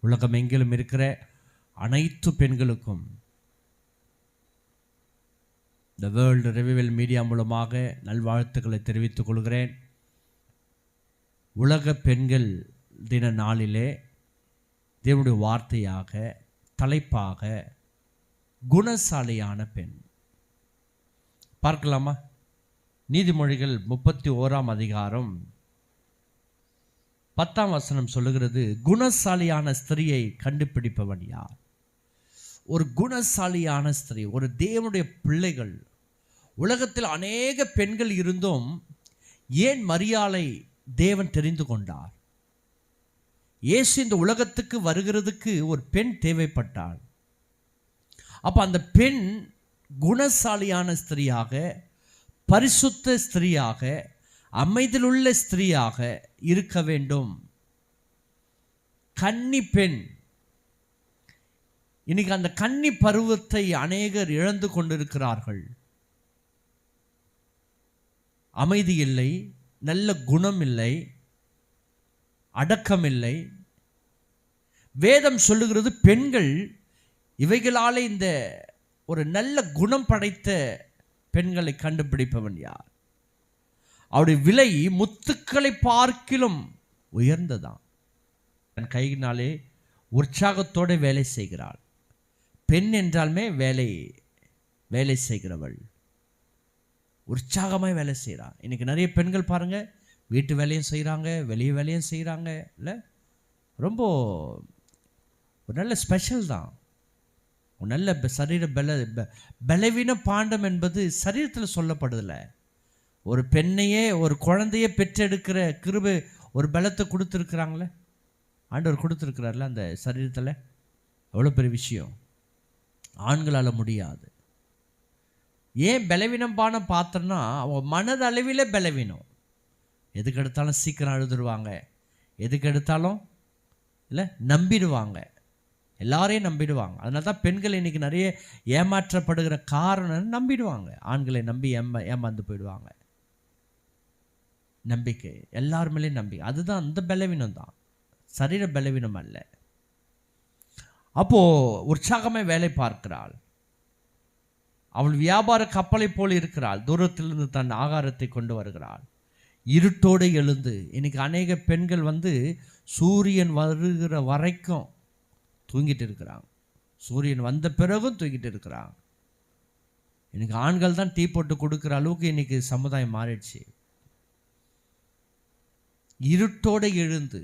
உலகம் எங்கிலும் இருக்கிற அனைத்து பெண்களுக்கும் இந்த வேர்ல்டு ரிவைவல் மீடியா மூலமாக நல்வாழ்த்துக்களை தெரிவித்துக் கொள்கிறேன். உலக பெண்கள் தின நாளிலே தேவனுடைய வார்த்தையாக தலைப்பாக குணசாலியான பெண் பார்க்கலாமா? நீதிமொழிகள் 31ஆம் அதிகாரம் 10ஆம் வசனம் சொல்லுகிறது, குணசாலியான ஸ்திரியை கண்டுபிடிப்பவன் யார்? ஒரு குணசாலியான ஸ்திரீ, ஒரு தேவனுடைய பிள்ளைகள். உலகத்தில் அநேக பெண்கள் இருந்தும் ஏன் மரியாளை தேவன் தெரிந்து கொண்டார்? இயேசு இந்த உலகத்துக்கு வருகிறதுக்கு ஒரு பெண் தேவைப்பட்டாள். அப்ப அந்த பெண் குணசாலியான ஸ்திரீயாக, பரிசுத்த ஸ்திரீயாக, அமைதியுள்ள ஸ்திரீயாக இருக்க வேண்டும். கன்னி பெண். இன்னைக்கு அந்த கன்னி பருவத்தை அநேகர் இழந்து கொண்டிருக்கிறார்கள். அமைதி இல்லை, நல்ல குணம் இல்லை, அடக்கம் இல்லை. வேதம் சொல்லுகிறது பெண்கள் இவைகளாலே இந்த ஒரு நல்ல குணம் படைத்த பெண்களை கண்டுபிடிப்பவன் யார்? அவருடைய விலை முத்துக்களை பார்க்கிலும் உயர்ந்ததான். தன் கையினாலே உற்சாகத்தோடு வேலை செய்கிறாள். பெண் என்றாலுமே வேலை செய்கிறவள், உற்சாகமாக வேலை செய்கிறாள். இன்னைக்கு நிறைய பெண்கள் பாருங்க, வீட்டு வேலையும் செய்கிறாங்க, வெளியே வேலையும் செய்கிறாங்க. இல்லை, ரொம்ப ஒரு நல்ல ஸ்பெஷல் தான். ஒரு நல்ல சரீர பலவீன பாண்டம் என்பது சரீரத்தில் சொல்லப்படுதில்லை. ஒரு பெண்ணையே, ஒரு குழந்தையே பெற்றெடுக்கிற கிருபை, ஒரு பலத்தை கொடுத்துருக்குறாங்களே, ஆண்டவர் கொடுத்துருக்கிறார்ல அந்த சரீரத்தில். எவ்வளோ பெரிய விஷயம். ஆண்களால் முடியாது. ஏன் பலவீனமான பாத்திரம்னா, அவன் மனதளவில் பலவீனம். எதுக்கு எடுத்தாலும் சீக்கிரம் அழுதுருவாங்க, எதுக்கு எடுத்தாலும் இல்லை நம்பிடுவாங்க, எல்லாரையும் நம்பிடுவாங்க. அதனால தான் பெண்கள் இன்றைக்கி நிறைய ஏமாற்றப்படுகிற காரணம் நம்பிடுவாங்க. ஆண்களை நம்பி ஏமாந்து போயிடுவாங்க. நம்பிக்கை எல்லாருமே நம்பிக்கை, அதுதான் அந்த பலவீனம் தான், சரீர பலவீனம் அல்ல. அப்போது உற்சாகமாக வேலை பார்க்கிறாள். அவள் வியாபார கப்பலை போல் இருக்கிறாள். தூரத்திலிருந்து தன் ஆகாரத்தை கொண்டு வருகிறாள். இருட்டோடு எழுந்து. இன்னைக்கு அநேக பெண்கள் சூரியன் வருகிற வரைக்கும் தூங்கிட்டு இருக்கிறாங்க. சூரியன் வந்த பிறகும் தூங்கிட்டு இருக்கிறாங்க. இன்னைக்கு ஆண்கள் தான் டீ போட்டு கொடுக்குற அளவுக்கு இன்னைக்கு சமுதாயம் மாறிடுச்சு. இருட்டோடு எழுந்து,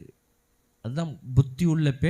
அதுதான் புத்தி உள்ள பெண்.